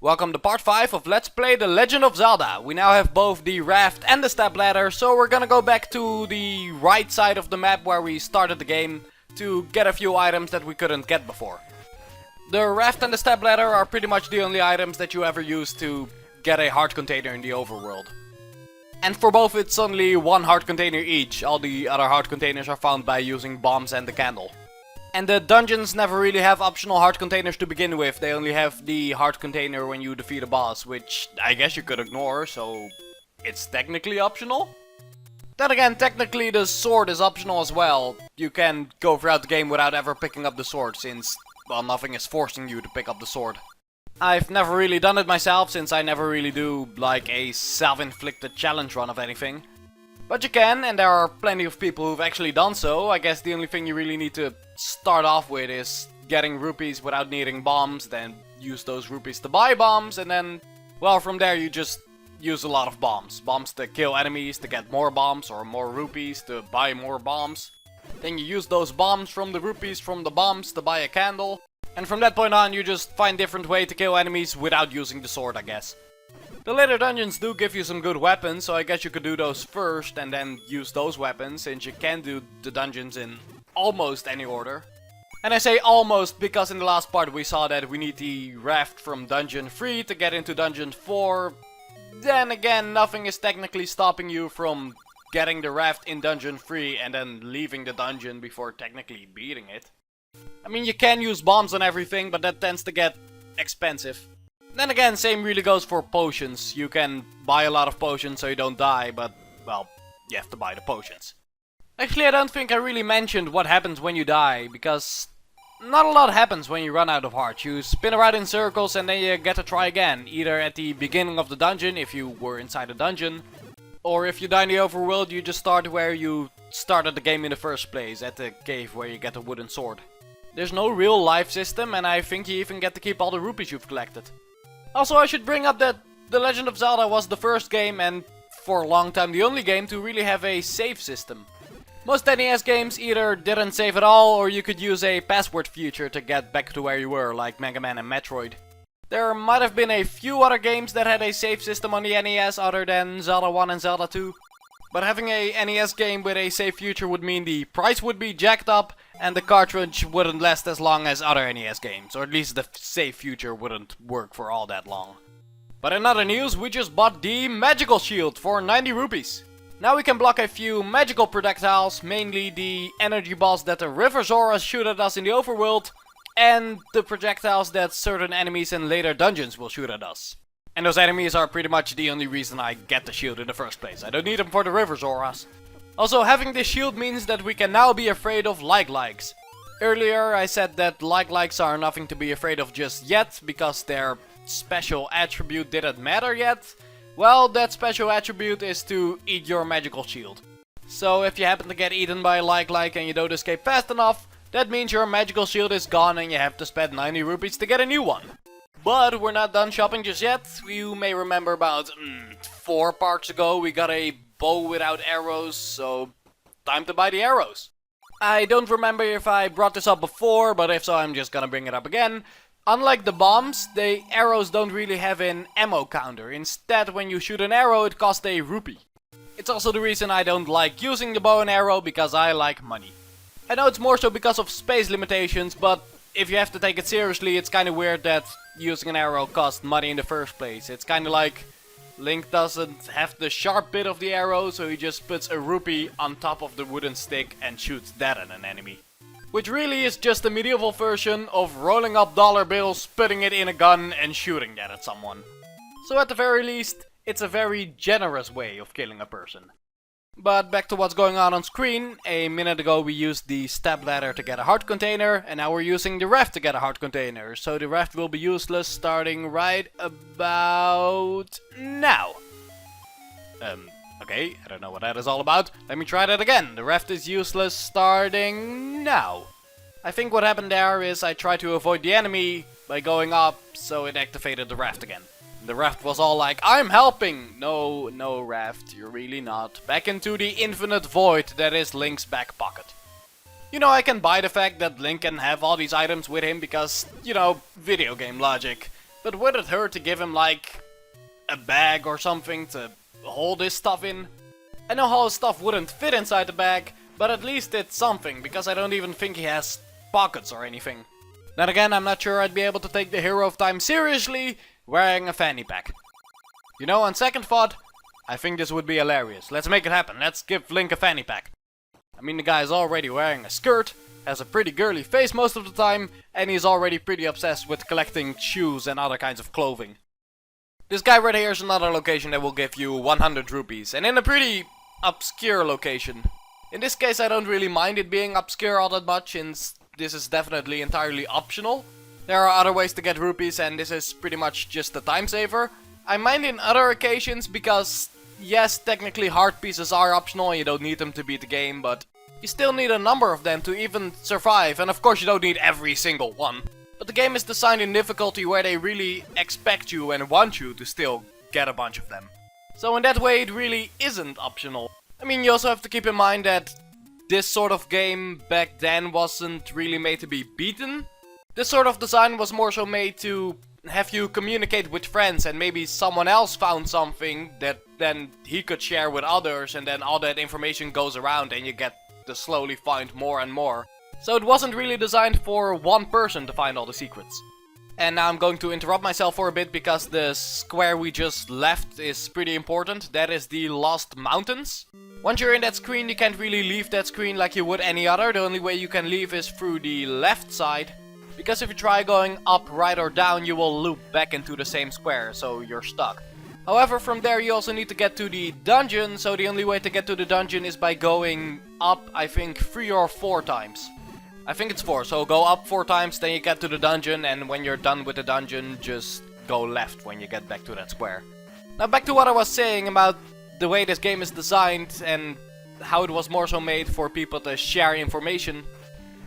Welcome to part 5 of Let's Play The Legend of Zelda. We now have both the raft and the step ladder, so we're gonna go back to the right side of the map where we started the game to get a few items that we couldn't get before. The raft and the step ladder are pretty much the only items that you ever use to get a heart container in the overworld. And for both it's only one heart container each, all the other heart containers are found by using bombs and the candle. And the dungeons never really have optional heart containers to begin with, they only have the heart container when you defeat a boss, which I guess you could ignore, so it's technically optional. Then again, technically the sword is optional as well. You can go throughout the game without ever picking up the sword, since, well, nothing is forcing you to pick up the sword. I've never really done it myself, since I never really do, like, a self-inflicted challenge run of anything. But you can, and there are plenty of people who've actually done so. I guess the only thing you really need to start off with is getting rupees without needing bombs, then use those rupees to buy bombs, and then, well, from there you just use a lot of bombs. Bombs to kill enemies, to get more bombs, or more rupees to buy more bombs. Then you use those bombs from the rupees from the bombs to buy a candle. And from that point on you just find different ways to kill enemies without using the sword, I guess. The later dungeons do give you some good weapons, so I guess you could do those first and then use those weapons, since you can do the dungeons in almost any order. And I say almost because in the last part we saw that we need the raft from dungeon 3 to get into dungeon 4. Then again, nothing is technically stopping you from getting the raft in dungeon 3 and then leaving the dungeon before technically beating it. I mean, you can use bombs on everything, but that tends to get expensive. Then again, same really goes for potions. You can buy a lot of potions so you don't die, but, well, you have to buy the potions. Actually, I don't think I really mentioned what happens when you die, because not a lot happens when you run out of hearts. You spin around in circles and then you get to try again, either at the beginning of the dungeon, if you were inside a dungeon, or if you die in the overworld, you just start where you started the game in the first place, at the cave where you get a wooden sword. There's no real life system, and I think you even get to keep all the rupees you've collected. Also, I should bring up that The Legend of Zelda was the first game, and for a long time the only game, to really have a save system. Most NES games either didn't save at all, or you could use a password feature to get back to where you were, like Mega Man and Metroid. There might have been a few other games that had a save system on the NES other than Zelda 1 and Zelda 2. But having a NES game with a save feature would mean the price would be jacked up, and the cartridge wouldn't last as long as other NES games, or at least the save feature wouldn't work for all that long. But in other news, we just bought the magical shield for 90 rupees. Now we can block a few magical projectiles, mainly the energy balls that the River Zoras shoot at us in the overworld, and the projectiles that certain enemies in later dungeons will shoot at us. And those enemies are pretty much the only reason I get the shield in the first place. I don't need them for the River Zoras. Also, having this shield means that we can now be afraid of like-likes. Earlier I said that like-likes are nothing to be afraid of just yet, because their special attribute didn't matter yet. Well, that special attribute is to eat your magical shield. So if you happen to get eaten by a like-like and you don't escape fast enough, that means your magical shield is gone and you have to spend 90 rupees to get a new one. But we're not done shopping just yet. You may remember about 4 parts ago we got a bow without arrows, so time to buy the arrows. I don't remember if I brought this up before, but if so I'm just gonna bring it up again. Unlike the bombs, the arrows don't really have an ammo counter. Instead, when you shoot an arrow it costs a rupee. It's also the reason I don't like using the bow and arrow, because I like money. I know it's more so because of space limitations, but if you have to take it seriously, it's kinda weird that using an arrow costs money in the first place. It's kinda like Link doesn't have the sharp bit of the arrow, so he just puts a rupee on top of the wooden stick and shoots that at an enemy. Which really is just a medieval version of rolling up dollar bills, putting it in a gun and shooting that at someone. So at the very least, it's a very generous way of killing a person. But back to what's going on screen. A minute ago we used the step ladder to get a heart container, and now we're using the raft to get a heart container. So the raft will be useless starting right about now. Okay, I don't know what that is all about. Let me try that again. The raft is useless starting now. I think what happened there is I tried to avoid the enemy by going up, so it activated the raft again. The raft was all like, I'm helping! No, raft, you're really not. Back into the infinite void that is Link's back pocket. You know, I can buy the fact that Link can have all these items with him because, you know, video game logic. But would it hurt to give him like a bag or something to hold his stuff in? I know how his stuff wouldn't fit inside the bag, but at least it's something, because I don't even think he has pockets or anything. Then again, I'm not sure I'd be able to take the hero of time seriously wearing a fanny pack. You know, on second thought, I think this would be hilarious. Let's make it happen. Let's give Link a fanny pack. I mean, the guy is already wearing a skirt, has a pretty girly face most of the time, and he's already pretty obsessed with collecting shoes and other kinds of clothing. This guy right here is another location that will give you 100 rupees, and in a pretty obscure location. In this case, I don't really mind it being obscure all that much, since this is definitely entirely optional. There are other ways to get rupees, and this is pretty much just a time saver. I mind in other occasions because, yes, technically heart pieces are optional and you don't need them to beat the game, but you still need a number of them to even survive, and of course you don't need every single one. But the game is designed in difficulty where they really expect you and want you to still get a bunch of them. So in that way it really isn't optional. I mean, you also have to keep in mind that this sort of game back then wasn't really made to be beaten. This sort of design was more so made to have you communicate with friends, and maybe someone else found something that then he could share with others, and then all that information goes around and you get to slowly find more and more. So it wasn't really designed for one person to find all the secrets. And now I'm going to interrupt myself for a bit because the square we just left is pretty important. That is the Lost Mountains. Once you're in that screen, you can't really leave that screen like you would any other. The only way you can leave is through the left side. Because if you try going up, right or down, you will loop back into the same square, so you're stuck. However, from there you also need to get to the dungeon, so the only way to get to the dungeon is by going up, I think, 3 or 4 times. I think it's 4, so go up 4 times, then you get to the dungeon, and when you're done with the dungeon, just go left when you get back to that square. Now back to what I was saying about the way this game is designed and how it was more so made for people to share information.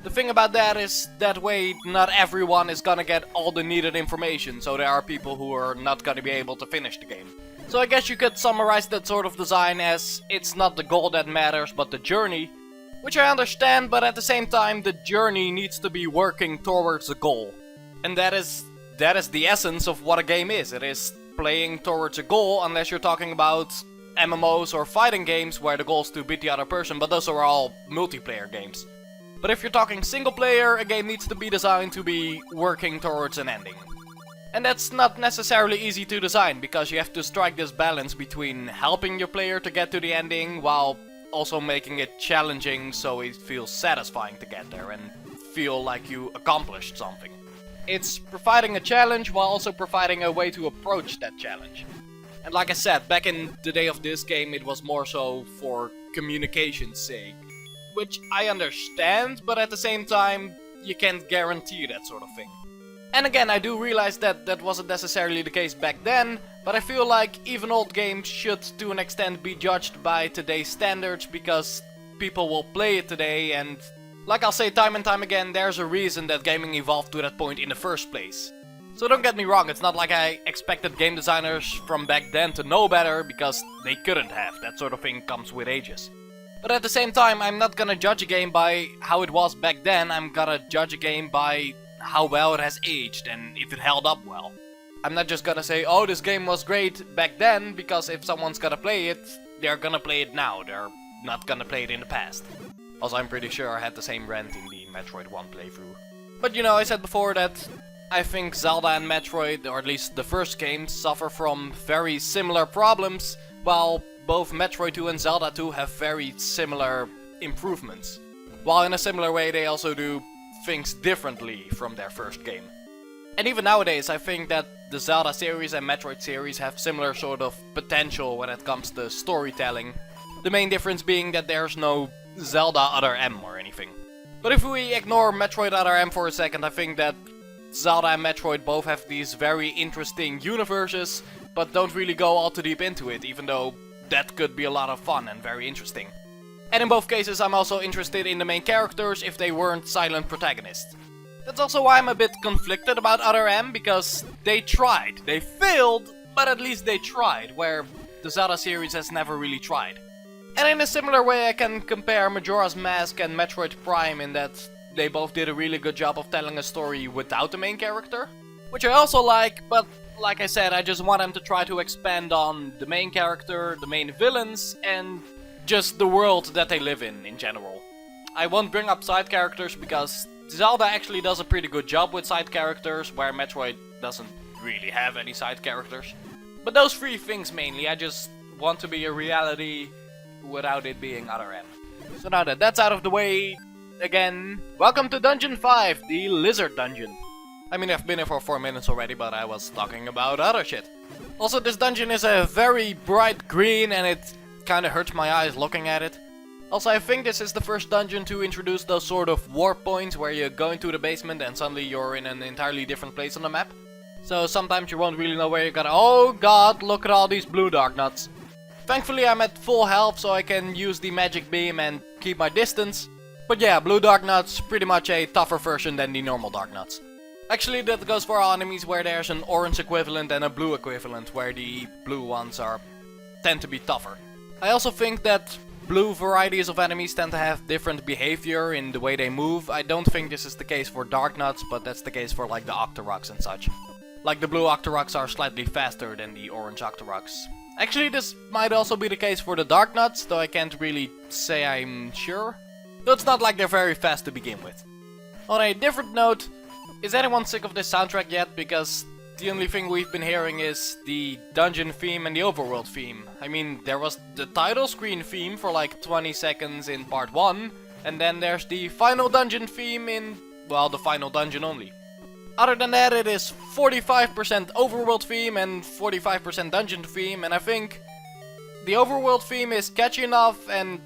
The thing about that is, that way not everyone is gonna get all the needed information, so there are people who are not gonna be able to finish the game. So I guess you could summarize that sort of design as, it's not the goal that matters, but the journey. Which I understand, but at the same time the journey needs to be working towards a goal. And that is the essence of what a game is. It is playing towards a goal, unless you're talking about MMOs or fighting games where the goal is to beat the other person, but those are all multiplayer games. But if you're talking single player, a game needs to be designed to be working towards an ending. And that's not necessarily easy to design, because you have to strike this balance between helping your player to get to the ending, while also making it challenging so it feels satisfying to get there and feel like you accomplished something. It's providing a challenge while also providing a way to approach that challenge. And like I said, back in the day of this game it was more so for communication's sake. Which I understand, but at the same time, you can't guarantee that sort of thing. And again, I do realize that that wasn't necessarily the case back then, but I feel like even old games should to an extent be judged by today's standards, because people will play it today, and like I'll say time and time again, there's a reason that gaming evolved to that point in the first place. So don't get me wrong, it's not like I expected game designers from back then to know better, because they couldn't have. That sort of thing comes with ages. But at the same time, I'm not gonna judge a game by how it was back then, I'm gonna judge a game by how well it has aged and if it held up well. I'm not just gonna say, oh, this game was great back then, because if someone's gonna play it, they're gonna play it now, they're not gonna play it in the past. Also, I'm pretty sure I had the same rant in the Metroid 1 playthrough. But you know, I said before that I think Zelda and Metroid, or at least the first games, suffer from very similar problems, while both Metroid 2 and Zelda 2 have very similar improvements. While in a similar way they also do things differently from their first game. And even nowadays I think that the Zelda series and Metroid series have similar sort of potential when it comes to storytelling. The main difference being that there's no Zelda Other M or anything. But if we ignore Metroid Other M for a second, I think that Zelda and Metroid both have these very interesting universes, but don't really go all too deep into it, even though that could be a lot of fun and very interesting. And in both cases I'm also interested in the main characters if they weren't silent protagonists. That's also why I'm a bit conflicted about Other M, because they tried. They failed, but at least they tried, where the Zelda series has never really tried. And in a similar way I can compare Majora's Mask and Metroid Prime in that they both did a really good job of telling a story without the main character. which I also like, but like I said, I just want them to try to expand on the main character, the main villains, and just the world that they live in general. I won't bring up side characters because Zelda actually does a pretty good job with side characters, where Metroid doesn't really have any side characters. But those three things mainly, I just want to be a reality without it being other M. So now that that's out of the way, again, welcome to Dungeon 5, the Lizard Dungeon. I mean, I've been here for 4 minutes already, but I was talking about other shit. Also, this dungeon is a very bright green and it kinda hurts my eyes looking at it. Also, I think this is the first dungeon to introduce those sort of warp points where you go into the basement and suddenly you're in an entirely different place on the map. So sometimes you won't really know where you're gonna— oh god, look at all these blue dark nuts. Thankfully I'm at full health so I can use the magic beam and keep my distance. But yeah, blue dark nuts, pretty much a tougher version than the normal dark nuts. Actually, that goes for all enemies where there's an orange equivalent and a blue equivalent, where the blue ones tend to be tougher. I also think that blue varieties of enemies tend to have different behavior in the way they move. I don't think this is the case for dark nuts, but that's the case for like the Octoroks and such. Like the blue Octoroks are slightly faster than the orange Octoroks. Actually, this might also be the case for the dark nuts, though I can't really say I'm sure. Though it's not like they're very fast to begin with. On a different note, is anyone sick of this soundtrack yet? Because the only thing we've been hearing is the dungeon theme and the overworld theme. I mean, there was the title screen theme for like 20 seconds in part 1, and then there's the final dungeon theme in, well, the final dungeon only. Other than that, it is 45% overworld theme and 45% dungeon theme, and I think the overworld theme is catchy enough, and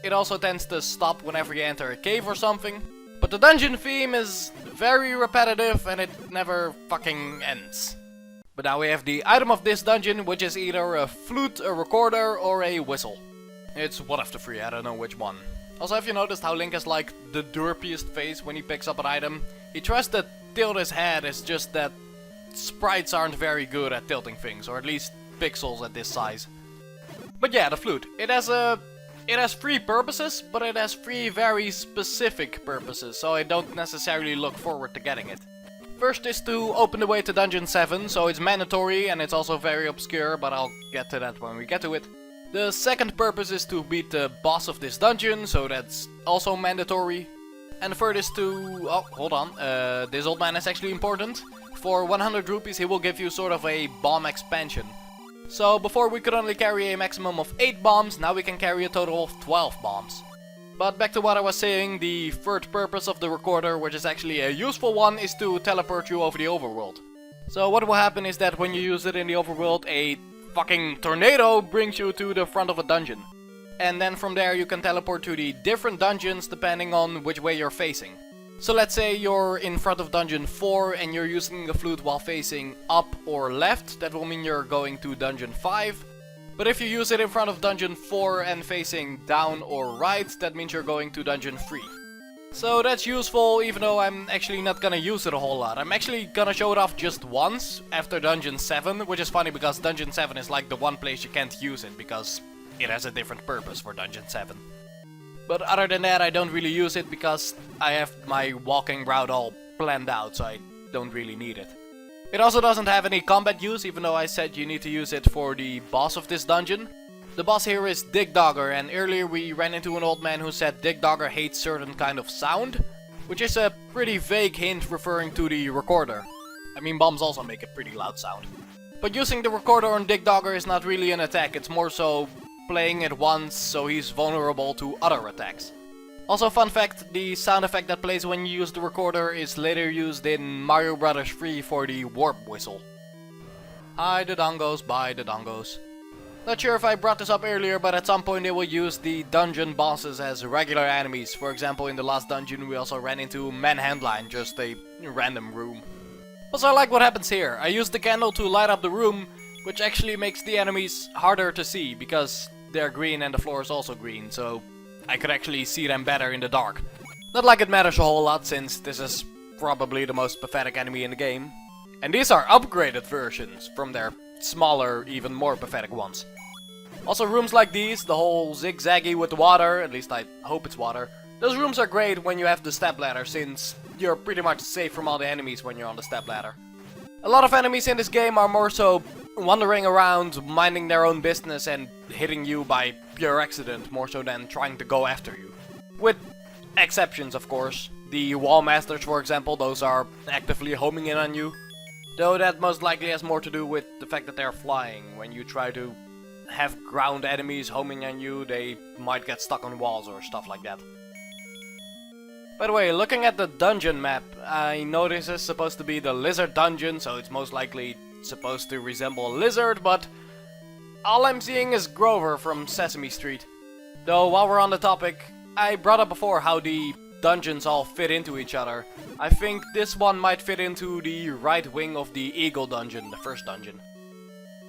it also tends to stop whenever you enter a cave or something. But the dungeon theme is very repetitive and it never fucking ends. But now we have the item of this dungeon, which is either a flute, a recorder, or a whistle. It's one of the three, I don't know which one. Also, have you noticed how Link has like the derpiest face when he picks up an item? He tries to tilt his head, it's just that sprites aren't very good at tilting things, or at least pixels at this size. But yeah, the flute. It has 3 purposes, but it has 3 very specific purposes, so I don't necessarily look forward to getting it. First is to open the way to Dungeon 7, so it's mandatory and it's also very obscure, but I'll get to that when we get to it. The second purpose is to beat the boss of this dungeon, so that's also mandatory. And the third is to— oh, hold on, this old man is actually important. For 100 rupees he will give you sort of a bomb expansion. So before we could only carry a maximum of 8 bombs, now we can carry a total of 12 bombs. But back to what I was saying, the third purpose of the recorder, which is actually a useful one, is to teleport you over the overworld. So what will happen is that when you use it in the overworld, a fucking tornado brings you to the front of a dungeon. And then from there you can teleport to the different dungeons depending on which way you're facing. So let's say you're in front of dungeon 4 and you're using the flute while facing up or left, that will mean you're going to dungeon 5. But if you use it in front of dungeon 4 and facing down or right, that means you're going to dungeon 3. So that's useful, even though I'm actually not gonna use it a whole lot. I'm actually gonna show it off just once after dungeon 7, which is funny because dungeon 7 is like the one place you can't use it because it has a different purpose for dungeon 7. But other than that, I don't really use it because I have my walking route all planned out, so I don't really need it. It also doesn't have any combat use, even though I said you need to use it for the boss of this dungeon. The boss here is Digdogger, and earlier we ran into an old man who said Digdogger hates certain kind of sound, which is a pretty vague hint referring to the recorder. I mean, bombs also make a pretty loud sound. But using the recorder on Digdogger is not really an attack, it's more so playing it once so he's vulnerable to other attacks. Also, fun fact, the sound effect that plays when you use the recorder is later used in Mario Bros. 3 for the warp whistle. Hi the dongos, bye the dongos. Not sure if I brought this up earlier, but at some point they will use the dungeon bosses as regular enemies. For example, in the last dungeon we also ran into Manhandline, just a random room. Also, I like what happens here. I use the candle to light up the room, which actually makes the enemies harder to see, because they're green and the floor is also green, so I could actually see them better in the dark. Not like it matters a whole lot, since this is probably the most pathetic enemy in the game. And these are upgraded versions from their smaller, even more pathetic ones. Also, rooms like these, the whole zigzaggy with the water, at least I hope it's water, those rooms are great when you have the step ladder, since you're pretty much safe from all the enemies when you're on the step ladder. A lot of enemies in this game are more so wandering around, minding their own business and hitting you by pure accident, more so than trying to go after you. With exceptions, of course. The wall masters, for example, those are actively homing in on you. Though that most likely has more to do with the fact that they're flying. When you try to have ground enemies homing on you, they might get stuck on walls or stuff like that. By the way, looking at the dungeon map, I know this is supposed to be the lizard dungeon, so it's most likely supposed to resemble a lizard, but all I'm seeing is Grover from Sesame Street. Though, while we're on the topic, I brought up before how the dungeons all fit into each other. I think this one might fit into the right wing of the Eagle dungeon, the first dungeon.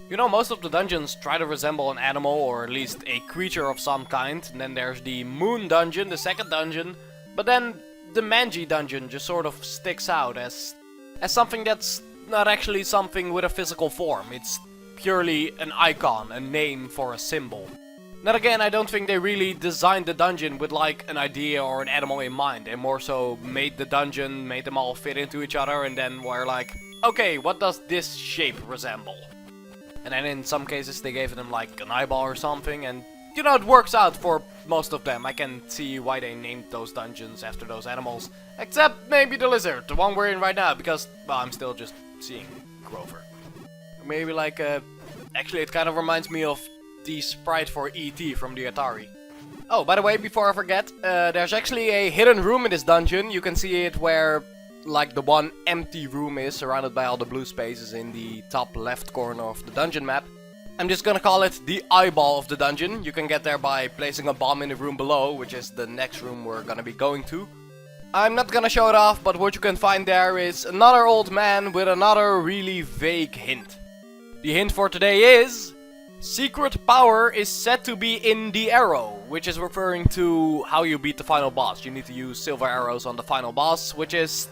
You know, most of the dungeons try to resemble an animal or at least a creature of some kind. And then there's the Moon dungeon, the second dungeon. But then the Manji dungeon just sort of sticks out as something that's not actually something with a physical form. It's purely an icon, a name for a symbol. Then again, I don't think they really designed the dungeon with like an idea or an animal in mind. They more so made the dungeon, made them all fit into each other, and then were like, okay, what does this shape resemble? And then in some cases they gave them like an eyeball or something, and you know, it works out for most of them. I can see why they named those dungeons after those animals. Except maybe the lizard, the one we're in right now, because, well, I'm still just seeing Grover. Maybe like, actually it kind of reminds me of the sprite for E.T. from the Atari. Oh, by the way, before I forget, there's actually a hidden room in this dungeon. You can see it where, like, the one empty room is, surrounded by all the blue spaces in the top left corner of the dungeon map. I'm just gonna call it the eyeball of the dungeon. You can get there by placing a bomb in the room below, which is the next room we're gonna be going to. I'm not gonna show it off, but what you can find there is another old man with another really vague hint. The hint for today is: secret power is said to be in the arrow, which is referring to how you beat the final boss. You need to use silver arrows on the final boss, which is...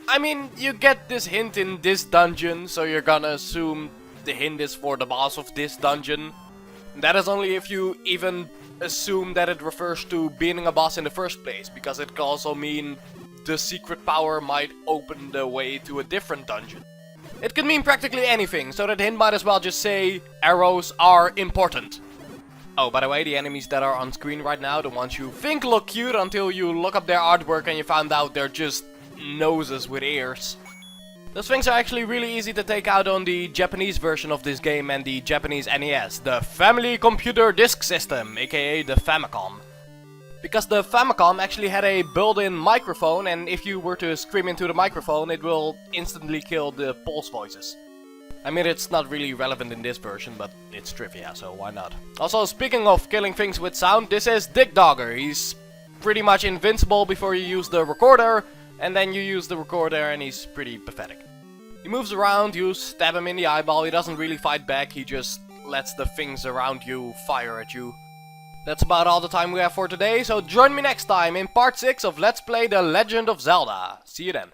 I mean, you get this hint in this dungeon, so you're gonna assume the hint is for the boss of this dungeon. That is only if you even assume that it refers to beating a boss in the first place, because it could also mean the secret power might open the way to a different dungeon. It could mean practically anything, so that hint might as well just say, arrows are important. Oh, by the way, the enemies that are on screen right now, the ones you think look cute until you look up their artwork and you found out they're just noses with ears. Those things are actually really easy to take out on the Japanese version of this game and the Japanese NES, the Family Computer Disk System, aka the Famicom. Because the Famicom actually had a built-in microphone, and if you were to scream into the microphone, it will instantly kill the pulse voices. I mean, it's not really relevant in this version, but it's trivia, so why not? Also, speaking of killing things with sound, this is Digdogger. He's pretty much invincible before you use the recorder, and then you use the recorder and he's pretty pathetic. He moves around, you stab him in the eyeball, he doesn't really fight back, he just lets the things around you fire at you. That's about all the time we have for today, so join me next time in part 6 of Let's Play The Legend of Zelda. See you then.